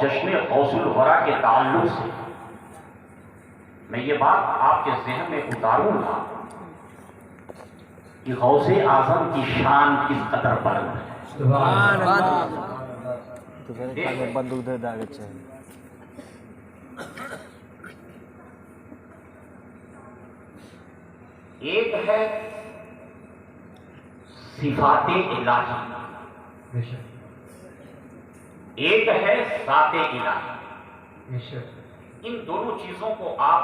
जश्न गौसुल वरा के ताल्लुक से मैं ये बात आपके ज़हन में उतारूंगा कि गौसे आजम की शान किस कदर बुलंद है। बंदूक दे दागे एक है सिफाते इलाही, एक है साते इलाही। इन दोनों चीजों को आप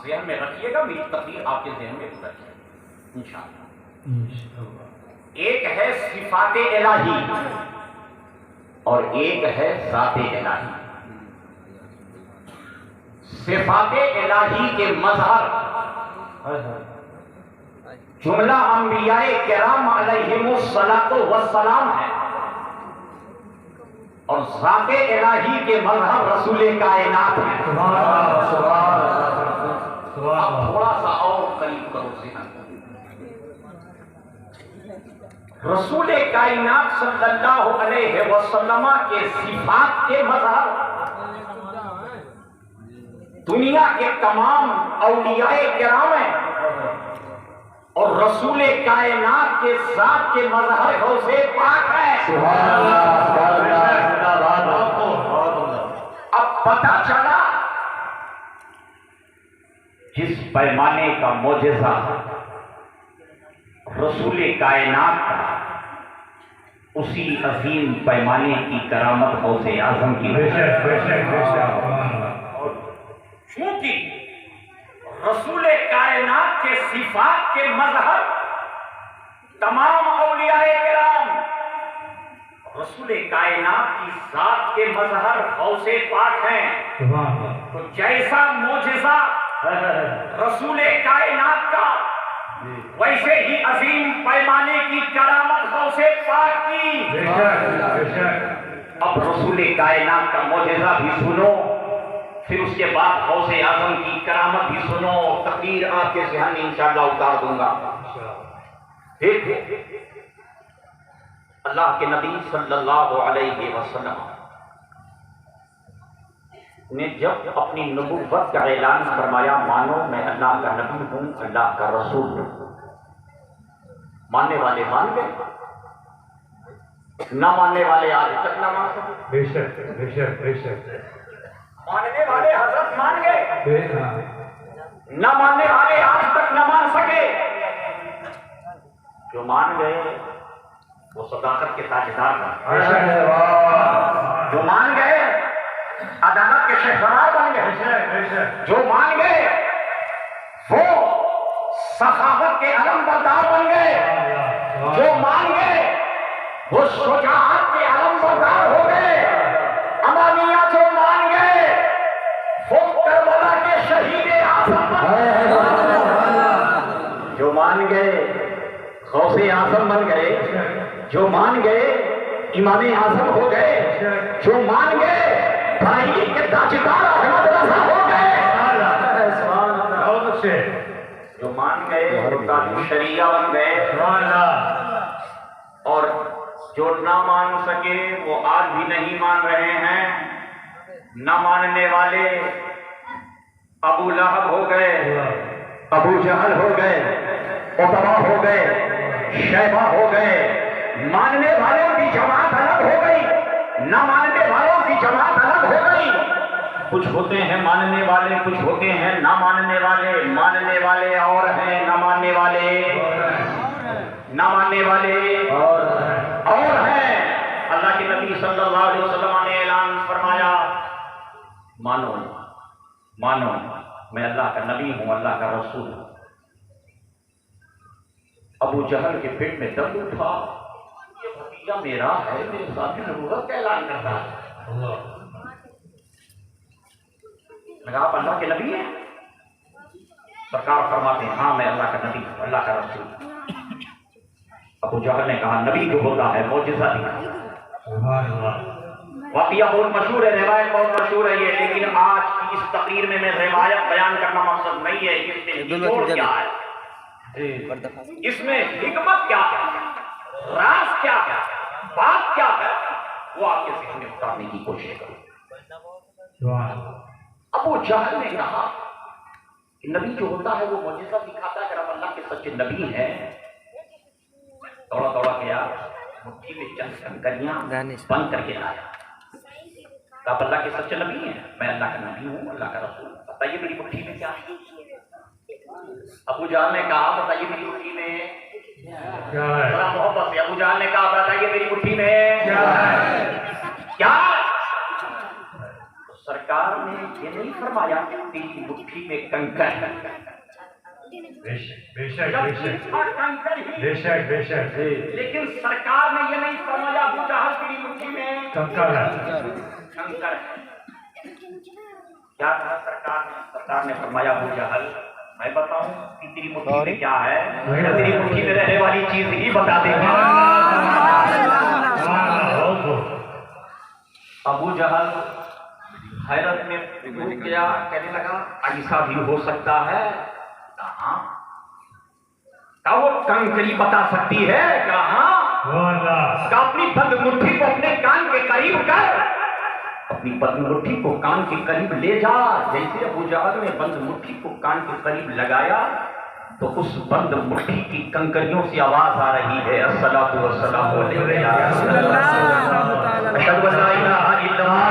ज़हन में रखिएगा, मेरी तकरीर आपके ज़हन में उतर जाए इंशाअल्लाह। एक है सिफाते इलाही और एक है ज़ाते इलाही। सिफाते इलाही के मज़हर जुमला अंबियाए किराम अलैहिमुस्सलातु वस्सलाम है और ज़ाते इलाही के मज़हर रसूले कायनात है। अब थोड़ा सा और करीब करो ज़हन। रसूले कायनात सल्लल्लाहु अलैहि वसल्लम के सिफात के मज़हर दुनिया के तमाम औलियाए किराम है और रसूले कायनात के साथ के मज़हर गौसे पाक है। अब पता चला जिस पैमाने का मोजेज़ा रसूले कायनात का, उसी अजीम पैमाने की करामत गौसे आजम की। क्योंकि रसूले कायनात के सिफात के मज़हर तमाम औलियाए किराम, रसूले कायनात की ज़ात के मज़हर गौसे पाक हैं। तो जैसा मोजिज़ा रसूले कायनात का, वैसे ही अजीम पैमाने की करामत गौसे पाक की। अब रसूले कायनात का मोजिज़ा भी सुनो, फिर उसके बाद गौसे आजम की करामत भी सुनो। तकदीर आपके ज़हन में इंशाअल्लाह उतार दूंगा। अल्लाह के नबी सल्लल्लाहु अलैहि वसल्लम ने जब अपनी नबुव्वत का ऐलान फरमाया, मानो मैं अल्लाह का नबी हूं, अल्लाह का रसूल हूं, मानने वाले मान गए, न मानने वाले आज तक न मान सके। बेशक बेशक बेशक। मानने वाले हजरत मान गए, न मानने वाले आज तक न मान सके। जो मान गए वो सदाकत के ताजदार बन, जो मान गए अदालत के शहसवार बन गए, जो मान गए वो सखावत के अलमबरदार बन गए, जो मान गए वो शुजाअत के अलमबरदार हो गए। अमानिया जो मान गए वो करबला के शहीद आज़म बन गए, जो मान गए गौसे आज़म बन गए, जो मान गए इमाम आज़म हो गए, जो मान गए भाई के ताजदार अहमद रज़ा हो गए, जो मान गए शरीया बन गए। और जो ना मान सके वो आज भी नहीं मान रहे हैं। न मानने वाले अबू लहब हो गए, अबू जहल हो गए, उतबा हो गए, शैबा हो गए। मानने वालों की जमात अलग हो गई, न मानने वालों की जमात अलग हो गई। कुछ होते हैं मानने वाले, कुछ होते हैं न मानने वाले। मानने वाले और हैं, न मानने वाले, न मानने वाले और हैं। अल्लाह के नबी सल्लल्लाहु अलैहि वसल्लम ने ऐलान फरमाया, मानो मानो मैं अल्लाह का नबी हूं, अल्लाह का रसूल हूं। अबू जहल के पेट में दर्द उठा, ये भतीजा मेरा है, मेरे साथ नबूवत का ऐलान करता है। मैं आप अल्लाह के नबी हैं? सरकार फरमाते हैं हाँ मैं अल्लाह का नबी हूं, अल्लाह का रसूल। अबू जहल ने कहा नबी जो होता है मौजिज़ा दिखा। वाक़िया बहुत मशहूर है, रिवायत बहुत मशहूर है ये, लेकिन आज की इस तकरीर में मैं रिवायत बयान करना मकसद नहीं है। इसमें निचोड़ क्या है, इसमें हिकमत क्या है, राज क्या है, बात क्या है, वो आपके ज़हन में उतारने की कोशिश करूं। अबू जहल ने कहा कि नबी जो होता है वो मौजिज़ा दिखाता है, अगर आप अल्लाह के सच्चे नबी हैं, दौड़ा दौड़ा गया, मुट्ठी में चंद कंकरियां बंद करके लाया। आप अल्लाह के सच्चे नबी हैं? मैं अल्लाह का नबी हूँ, अल्लाह का रसूल, बताइए मेरी मुट्ठी में क्या है? अबू जहल ने कहा बताइए मेरी मुट्ठी में क्या है? बड़ा मोहब्बत से अबू जहल ने कहा बताइए मेरी मुट्ठी में क्या है? क्या? तो सरकार ने ये नहीं फरमाया कि तेरी मुट्ठी में कंकर है। बेशक बेशक जब बेशक था कंकर ही, बेशक बेशक लेकिन सरकार ने ये नहीं फरमाया अबू जहल तेरी मुट्ठी में कंकर है। कंकर है। क्या कहा सरकार ने? सरकार ने फरमाया अबू जहल मैं बताऊं कि तेरी मुट्ठी में क्या है? तेरी मुट्ठी में रहने वाली चीज ही बता देंगे। अबू जहल हैरत में डूब गया, कहने लगा ऐसा भी हो सकता है? कहाँ? क्या वो कंकरी बता सकती है? कहाँ? अपनी बंद मुट्ठी को अपने कान के करीब कर, अपनी बंद मुट्ठी को कान के करीब ले जा। जैसे अबू जहल ने बंद मुट्ठी को कान के करीब लगाया तो उस बंद मुट्ठी की कंकरियों से आवाज आ रही है, अस्सलातु वस्सलामु अलैका या रसूलल्लाह, अशहदु अन ला इलाहा इल्लल्लाह।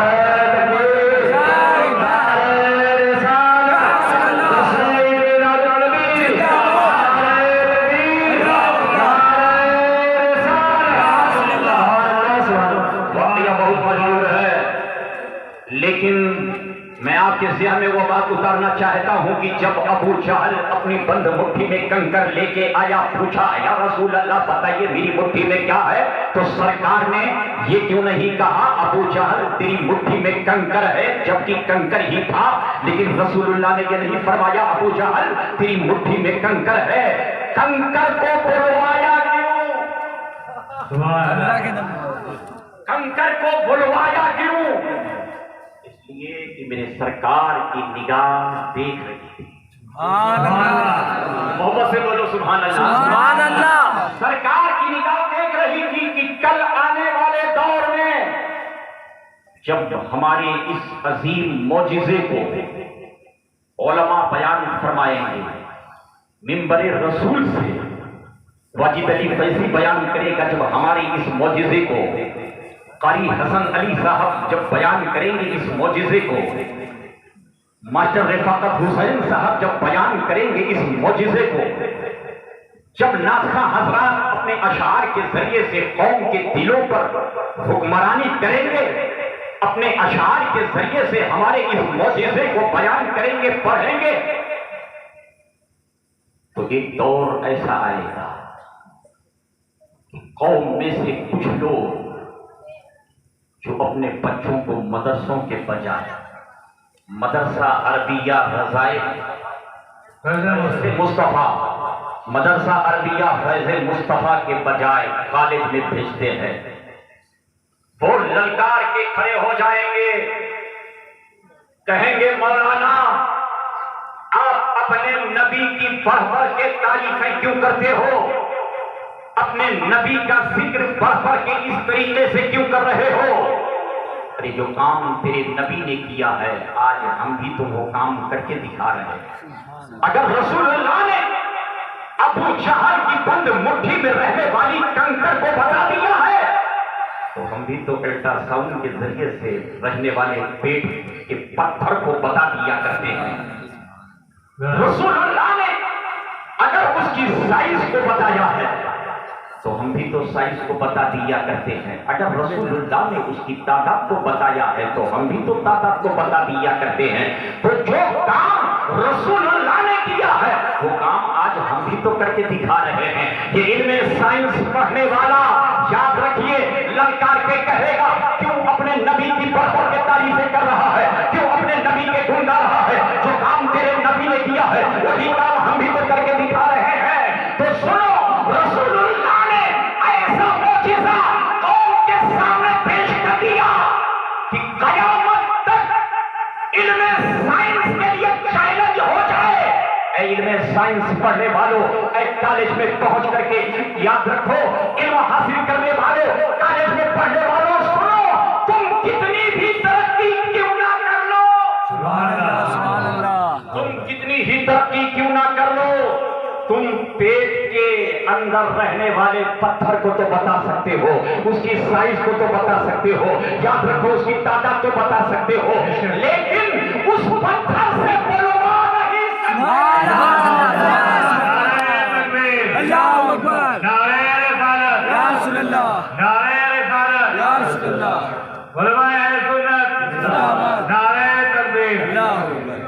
लेकिन मैं आपके ज़हन में वो बात उतारना चाहता हूं कि जब अबू जहल अपनी बंद मुट्ठी में कंकर लेके आया, पूछा या रसूल अल्लाह बताइए मेरी मुट्ठी में क्या है, तो सरकार ने ये क्यों नहीं कहा अबू जहल तेरी मुट्ठी में कंकर है, जबकि कंकर ही था। लेकिन रसूलुल्लाह ने ये नहीं फरमाया अबू जहल तेरी मुट्ठी में कंकर है। कंकर को बुलवाया क्यों? कंकर को बुलवाया क्यों? इसलिए कि मेरे सरकार की निगाह देख रही थी। मोहब्बत से बोलो सुभान अल्लाह। सुभान अल्लाह। सरकार की निगाह देख रही थी कि कल आने वाले दौर में जब हमारे इस अजीम मौजिज़े को उलमा बयान फरमाएंगे, मिंबर रसूल से वाजिद अली फैज़ी बयान करेगा, जब हमारे इस मौजिज़े को कारी हसन अली साहब जब बयान करेंगे, इस मौजिज़े को मास्टर रफ़ाकत हुसैन साहब जब बयान करेंगे, इस मौजिज़े को जब नासखा हजरात अपने अशार के जरिए से कौम के दिलों पर हुक्मरानी करेंगे, अपने अशार के जरिए से हमारे इस मौजिज़े को बयान करेंगे, पढ़ेंगे, तो एक दौर ऐसा आएगा कि कौम में से कुछ लोग जो अपने बच्चों को मदरसों के बजाय मदरसा अरबिया रज़ाए मुस्तफा, मदरसा अरबिया फैज़ मुस्तफा के बजाय कॉलेज में भेजते हैं, वो ललकार के खड़े हो जाएंगे, कहेंगे मौलाना आप अपने नबी की बढ़ बढ़ के तारीफें क्यों करते हो? अपने नबी का जिक्र बढ़ बढ़ के इस तरीके से क्यों कर रहे हो? अरे जो काम तेरे नबी ने किया है आज हम भी तो वो काम करके दिखा रहे हैं। अगर रसूलुल्लाह ने अबू जहल की बंद मुट्ठी में रहने वाली कंकर को बता दिया है, तो हम भी तो अल्ट्रासाउंड के जरिए से रहने वाले पेट के पत्थर को बता दिया करते हैं। रसूलुल्लाह ने अगर उसकी साइज को बताया है तो हम भी तो साइज को बता दिया करते हैं। अगर रसूलुल्लाह ने उसकी तादाद को बताया है तो हम भी तो तादाद को बता दिया करते हैं। तो जो काम रसूलुल्लाह ने किया है वो काम आज हम भी तो करके दिखा रहे हैं। ये इल्म साइंस पढ़ने वाला याद रखिए ललकार के कहेगा क्यों अपने नबी की बढ़ के तारीफें कर रहा है, क्यों अपने नबी के गुण गा रहा है? जो काम तेरे नबी ने किया है वही काम हम भी तो करके दिखा रहे हैं। तो सुनो, रसूलुल्लाह ने ऐसा मौजिज़ा कौम के सामने पेश कर दिया कि कयामत तक इल्म साइंस के लिए चैलेंज हो जाए। इल्म साइंस पढ़ने वालों, कॉलेज में पहुंच करके याद रखो, इल्म हासिल करने वालों, कॉलेज में पढ़ने वालों, सुनो, तुम कितनी भी तरक्की क्यों ना कर लो, अंदर रहने वाले पत्थर को तो बता सकते हो, उसकी साइज को तो बता सकते हो, याद रखो उसकी तादाद तो बता सकते हो, लेकिन उस पत्थर से बुलवा नहीं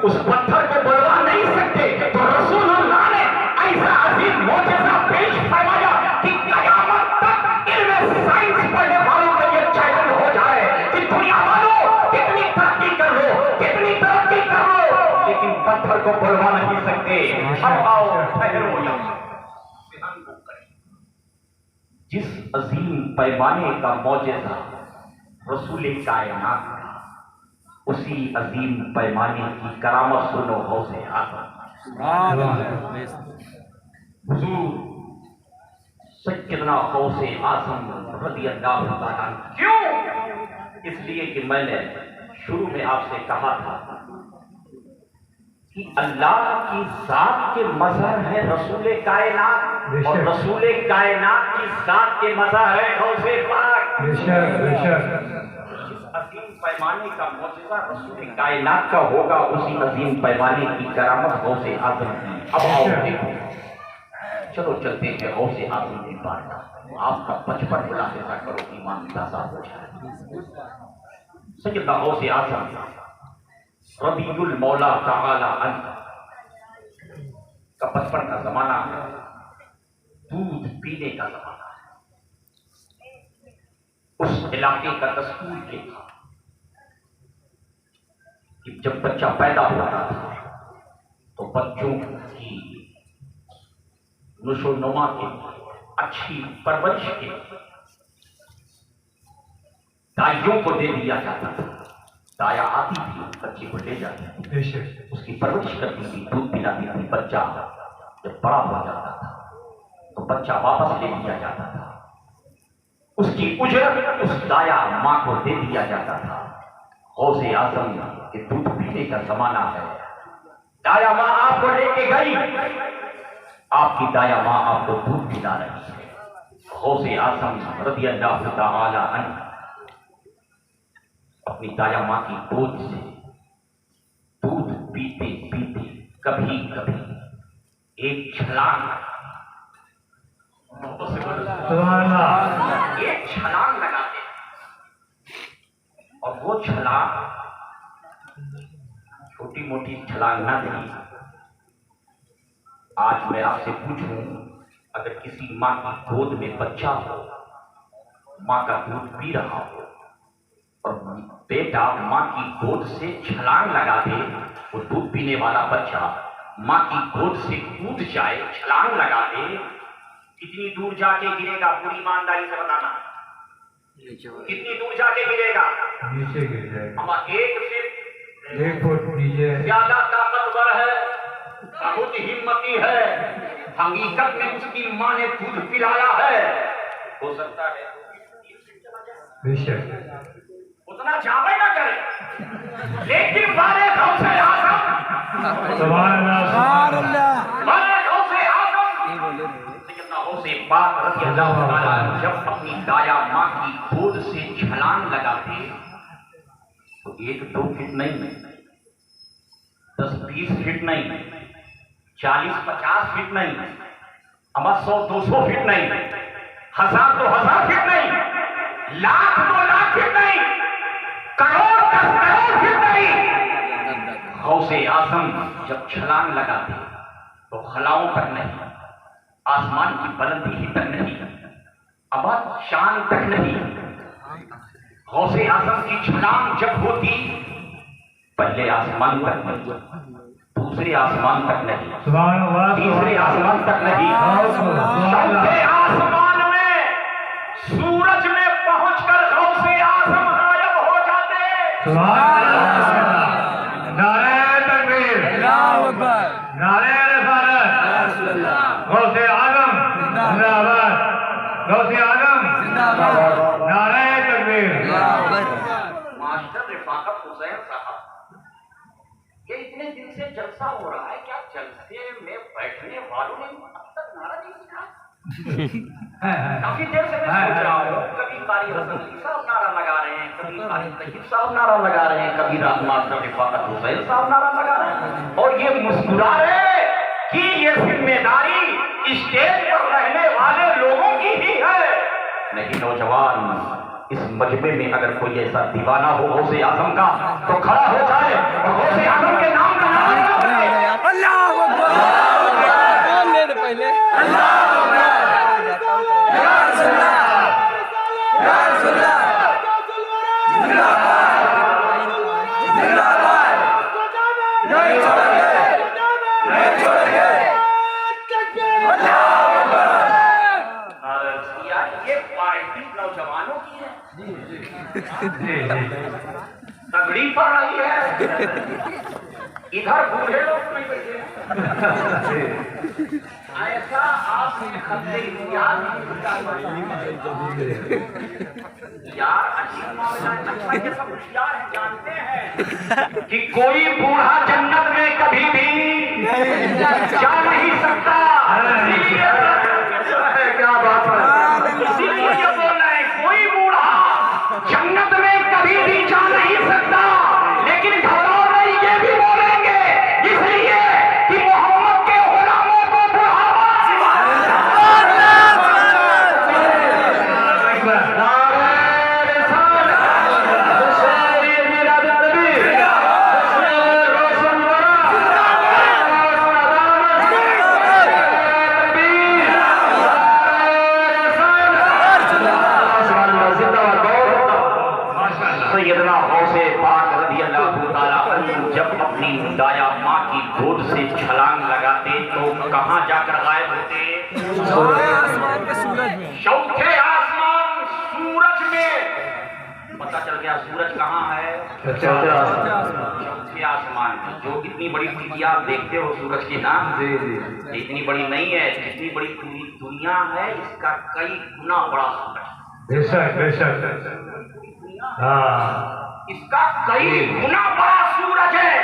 उस पत्थर को बुलवा नहीं सकते। तो रसूलुल्लाह ने ऐसा अजीम मौजज़ा पेश फरमाया कि क़यामत तक इल्म साइंस पढ़ने वालों का ये चैलेंज हो जाए कि दुनिया वालों कितनी तरक्की कर लो, कितनी तरक्की कर लो, लेकिन पत्थर को बुलवा नहीं सकते। अब आओ ठहरो यहाँ, जिस अजीम पैमाने का मौजज़ा रसूल कायनात का, उसी अजीम पैमाने की करामत सुनो गौसे आज़म हुजूर सैयदना गौसे आज़म रज़ियल्लाहु ताला। क्यों? इसलिए कि मैंने शुरू में आपसे कहा था कि अल्लाह की जात के मज़हर है रसूल कायनात, और रसूल कायनात की जात के मज़हर है गौसे पाक। अजीम पैमाने का मौजज़ा रसूल कायनात का होगा, उसी अजीम पैमाने की करामत गौसे आज़म की। अब आओ देखो, चलो चलते हैं गौसे आज़म की बात। आपका बचपन मुलाहिज़ा करो, ईमान ताज़ा हो जाए। सैयदना गौसे आज़म रबीउल मौला तआला अन्हु का बचपन का जमाना है, दूध पीने का जमाना है। उस इलाके का दस्तूर ये था कि जब बच्चा पैदा होता था तो बच्चों की नुशोनुमा के, अच्छी परवरिश के दाइयों को दे दिया जाता था। दाया आती थी, बच्चे को ले जाती थी, उसकी परवरिश करती थी, दूध पिलाती थी। बच्चा जब बड़ा हो जाता था तो बच्चा वापस ले लिया जाता था, उसकी उजरत उस दाया माँ को दे दिया जाता था। गौसे आज़म के दूध पीने का जमाना है। दाया माँ आपको लेके गई, आपकी दाया माँ आपको दूध पिला रही है। गौसे आज़म रज़ियल्लाहु ताला अन्हु अपनी दाया माँ की गोद से दूध पीते पीते कभी कभी एक छलांग लगाते, और वो छलांग छोटी मोटी छलांग ना नहीं। आज मैं आपसे पूछूं, अगर किसी माँ की गोद में बच्चा हो, माँ का दूध पी रहा हो, और बेटा माँ की गोद से छलांग लगा दे, वो दूध पीने वाला बच्चा माँ की गोद से कूद जाए, छलांग लगा दे, कितनी दूर जाके गिरेगा? पूरी ईमानदारी से बताना, कितनी दूर जाके गिरेगा? नीचे गिर जाएगा। हम एक 1 फुट नीचे। ज्यादा ताकतवर है, बहुत हिम्मती है, हकीकत में उसकी माँ ने दूध पिलाया है। हो सकता है बेशक उतना जावे ना करे, लेकिन वाले गौसे आज़म गौसे पाक रज़ियल्लाहु ताला जब अपनी दाया माँ की गोद से छलांग लगाते तो 1-2 फीट नहीं, 10-20 फीट नहीं, 40-50 फीट नहीं, 100-200 फीट नहीं, 1000-2000 फीट नहीं, 1,00,000-2 लाख फीट नहीं, करोड़-10 करोड़ फीट नहीं। गौसे आज़म जब छलांग लगाते तो खलाओं तक नहीं, आसमान की बुलंदी ही तक नहीं, अब शान तक नहीं। गौसे आज़म की छलांग जब होती पहले आसमान तक नहीं, दूसरे आसमान तक नहीं, तीसरे आसमान तक नहीं, चौथे आसमान में सूरज में पहुंचकर गौसे आज़म गायब हो जाते। नारे तकबीर, नारे रिसालत, गौसे आज़म जिंदाबाद, गौसे आज़म जिंदाबाद, नारे तकबीर। मास्टर रिफाकत हुसैन साहब, ये इतने दिन से जलसा हो रहा है, क्या जलसे में बैठने वालों ने अब तक नारा नहीं सीखा? काफी देर से मैं सोच रहा हूँ, कभी कारी हसन अली साहब नारा लगा रहे हैं, कभी कारी तकीब साहब नारा लगा रहे हैं, कभी राजमास्टर रिफाकत हुसैन साहब नारा लगा रहे हैं, और ये मुस्कुरा रहे कि ये जिम्मेदारी स्टेज पर रहने वाले लोगों की ही है। नहीं नौजवान, इस मजमे में अगर कोई ऐसा दीवाना हो गौसे आजम का, तो खड़ा हो जाए और गौसे आजम के नाम का नारा लगाए। अल्लाहू अकबर। कौन ले दे पहले? अल्लाहू अकबर। या रसूलल्लाह, या रसूलल्लाह, जिंदाबाद, जिंदाबाद, नहीं छोड़ेंगे, नहीं छोड़ेंगे। अल्लाहू अकबर। यार ये पार्टी नौजवानों की है, तगड़ी पड़ रही है, इधर बूढ़े लोग नहीं बैठे। ऐसा आपने खत्ते इतिहास यार अच्छी मामला अच्छा, ये सब होशियार है, जानते हैं कि कोई बूढ़ा जन्नत में कभी भी जा नहीं सकता। क्या बात है, इसीलिए ये बोल रहे हैं कोई बूढ़ा जन्नत में कभी भी जा नहीं सकता, लेकिन घबराओ नहीं, ये भी बोलेंगे इसलिए कि मोहम्मद के गुलामों को बुढ़ावा। सैयदना गौसे पाक रज़ियल्लाहु ताला अन्हु जब अपनी दाया माँ की गोद से छलांग लगाते तो कहाँ जाकर गायब होते? आसमान के सूरज में। चौथे आसमान सूरज में। पता चल गया सूरज कहाँ है? चौथे आसमान में। जो इतनी बड़ी टिकिया आप देखते हो सूरज के नाम, इतनी बड़ी नहीं है, जितनी बड़ी पूरी दुनिया है इसका कई गुना बड़ा सूरज। बेशक बेशक, हाँ, इसका कई गुना बड़ा सूरज है।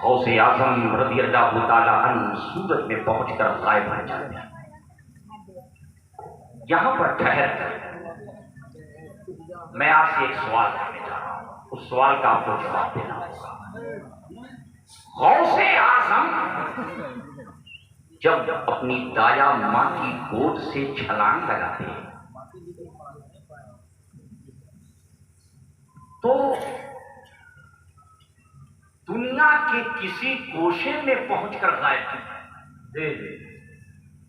गौसे आजम रज़ियल्लाहु ताला अन्हु सूरज में पहुंचकर गायब हो जाते हैं। यहां पर ठहर कर मैं आपसे एक सवाल करने जा रहा हूं, उस सवाल का आपको जवाब देना होगा। गौसे आजम जब अपनी दाया माँ की गोद से छलांग लगाते हैं तो दुनिया के किसी गोशे में पहुंचकर गायब होते हैं,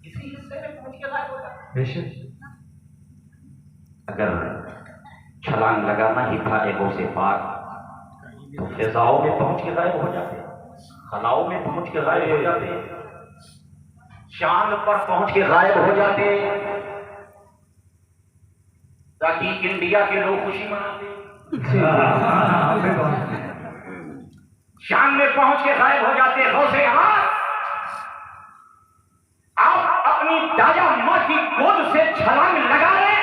किसी हिस्से में पहुंच के गायब हो जाते हैं। अगर छलांग लगाना ही था एगो से पार, तो फिजाओं में पहुंच के गायब हो जाते, खलाओं में पहुंच के गायब हो जाते, चांद पर पहुंच के गायब हो जाते, ताकि इंडिया के लोग खुशी मनाते। चांद में पहुंच के गायब हो जाते हो से आप अपनी दाया माँ की गोद से छलांग लगा रहे,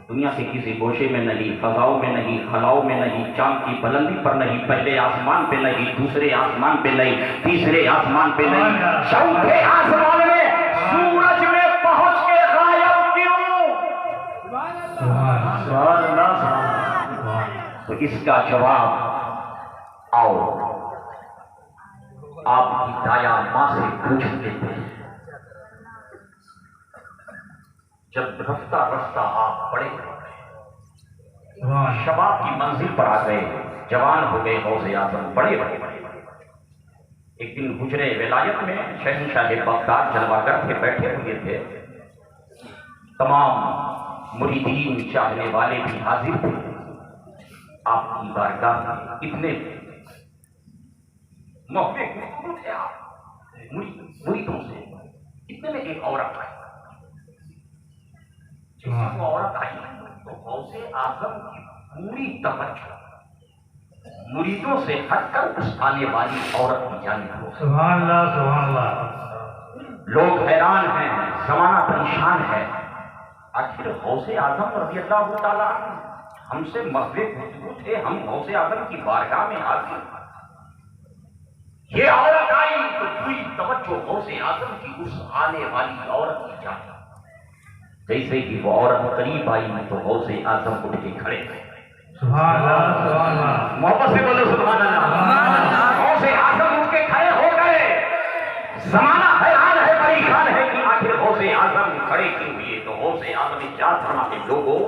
दुनिया के किसी गोशे में नहीं, फजाओं में नहीं, खलाओं में नहीं, चांद की बुलंदी पर नहीं, पहले आसमान पे नहीं, दूसरे आसमान पे नहीं, तीसरे आसमान पे नहीं, चौथे आसमान में सूरज में पहुंच के गायब क्यों? तो इसका जवाब आओ आपकी दाया माँ से पूछ लेते हैं। जब रफ्ता रफ्ता आप बड़े शबाब की मंजिल पर आ गए, जवान हो गए, गौसे आजम बड़े बड़े बड़े, एक दिन गुजरे विलायत में शहंशाह बगदाद जलवागर थे, बैठे हुए थे, तमाम मुरीदीन चाहने वाले भी हाजिर थे आपकी बारगाह में। इतने मौके थे आप मुरीदों से। इतने में एक औरत आई, वो औरत आई तो गौसे आजम की पूरी तवज्जो मुरीदों से हटकर उस आने वाली औरत की जानिब हो। सुभान अल्लाह, सुभान अल्लाह। लोग हैरान हैं, जमाना परेशान है, आखिर गौसे आजम रज़ियल्लाहु ताला हमसे मज़े गुफ्तगू थे, हम गौसे आजम की बारगाह में हाजिर, ये औरत आई तो पूरी तवज्जो गौसे आजम की उस आने वाली औरत की जाए। जैसे ही वो औरत करीब आई तो गौसे आजम उठ के खड़े हुए। सुभान अल्लाह, सुभान अल्लाह। मोहब्बत से बोलो सुभान अल्लाह। गौसे आजम उठ के खड़े हो गए। जमाना हैरान है, परेशान है कि आखिर गौसे आजम खड़े क्यों हुए। तो गौसे आजम ने क्या फरमाते, लोगों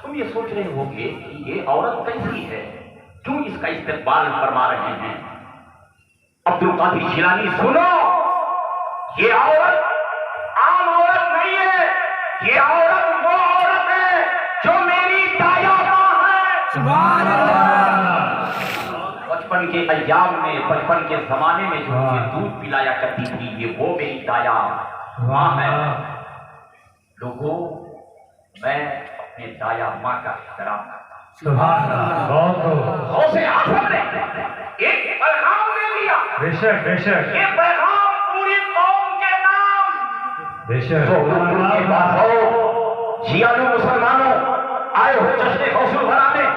तुम ये सोच रहे होगे कि ये औरत कैसी है, क्यों इसका इस्तेमाल फरमा रहे हैं। अब्दुल कादिर जिलानी सुनो, ये औरत आम औरत नहीं है, ये औरत वो औरत है जो मेरी दाया मां है। सुभान अल्लाह। बचपन के अय्याम में, बचपन के जमाने में जो मुझे दूध पिलाया करती थी, ये वो मेरी दाया मां है। लोगों मैं अपने दाया मां का एहतराम करता हूं। सुभान अल्लाह। बहुत गौसे आजम ने एक पैगाम दे दिया। बेशक बेशक ये पैगाम पूरी कौम के नाम। बेशक। तो के पास हो जियालू मुसलमानों, आए हो जश्न गौसुल भरा में,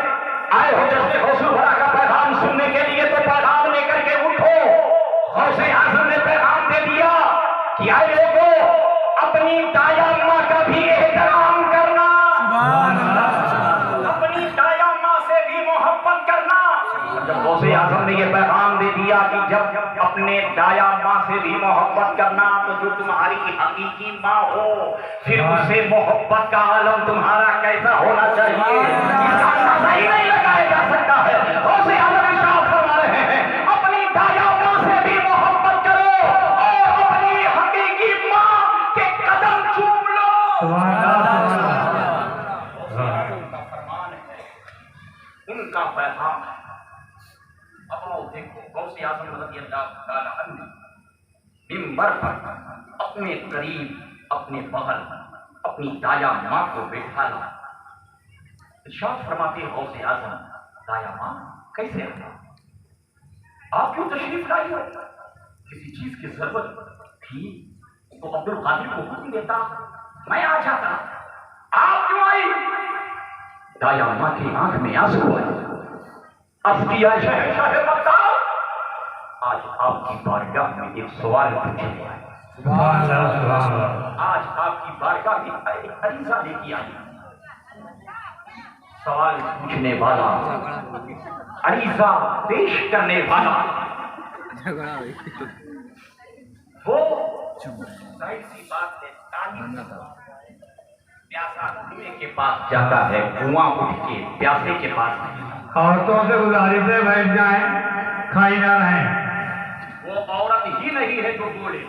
आए हो जश्न गौसुल भरा का पैगाम सुनने के लिए, तो पैगाम लेकर के उठो। गौसे आजम ने पैगाम दे दिया कि आए लोगों अपनी दाया मां का भी एहतराम करना, अपनी दाया मां से भी मोहब्बत करना। जब गौसे आजम ने यह पैगाम दे दिया कि जब अपने दाया मां से भी मोहब्बत करना, तो जो तुम्हारी हकीकी मां हो फिर उससे मोहब्बत का आलम तुम्हारा कैसा होना चाहिए, इसका अंदाजा ही नहीं लगाया जा सकता है। गौसे आजम इरशाद फरमा रहे हैं, अपनी दाया मां से भी मोहब्बत करो और अपनी हकीकी मां के कदम चूम लो। सुभान अल्लाह। उनका फरमान है, उनका पैगाम है। अब आओ देखो, गौसे आजम रज़ियल्लाहु ताला अन्हु मिंबर पर अपने करीब, अपने बगल अपनी दाया मां को बैठा ला। इरशाद फरमाते हैं गौसे आजम, दाया मां कैसे आना, आप क्यों तशरीफ लाई हो। किसी चीज की जरूरत थी तो अब्दुल कादिर को हुक्म देता, मैं आ जाता, आप क्यों आई। दाया मां की आंख में आंसू आए। अब किया शहंशाह मक्कार, आज आपकी बारगाह में एक सवाल पूछने आए। सुभान अल्लाह, सुभान अल्लाह। आज आपकी बारगाह में एक अरीसा लेके आई। सवाल पूछने वाला, अरीसा पेश करने वाला वो जाहिर सी बात है, प्यासा कुएं के पास जाता है, कुआं उठ के प्यासे के पास नहीं। औरतों से गुजारिश है बैठ जाएं, खाई ना रहें। वो औरत ही नहीं है जो बोले,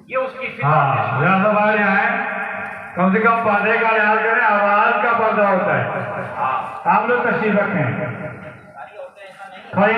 ये उसकी हाँ, जरा सा बाहर आए, कम से कम पर्दे का लिहाज करें, आवाज का पर्दा होता है। आप लोग तशरीफ रखें। खाई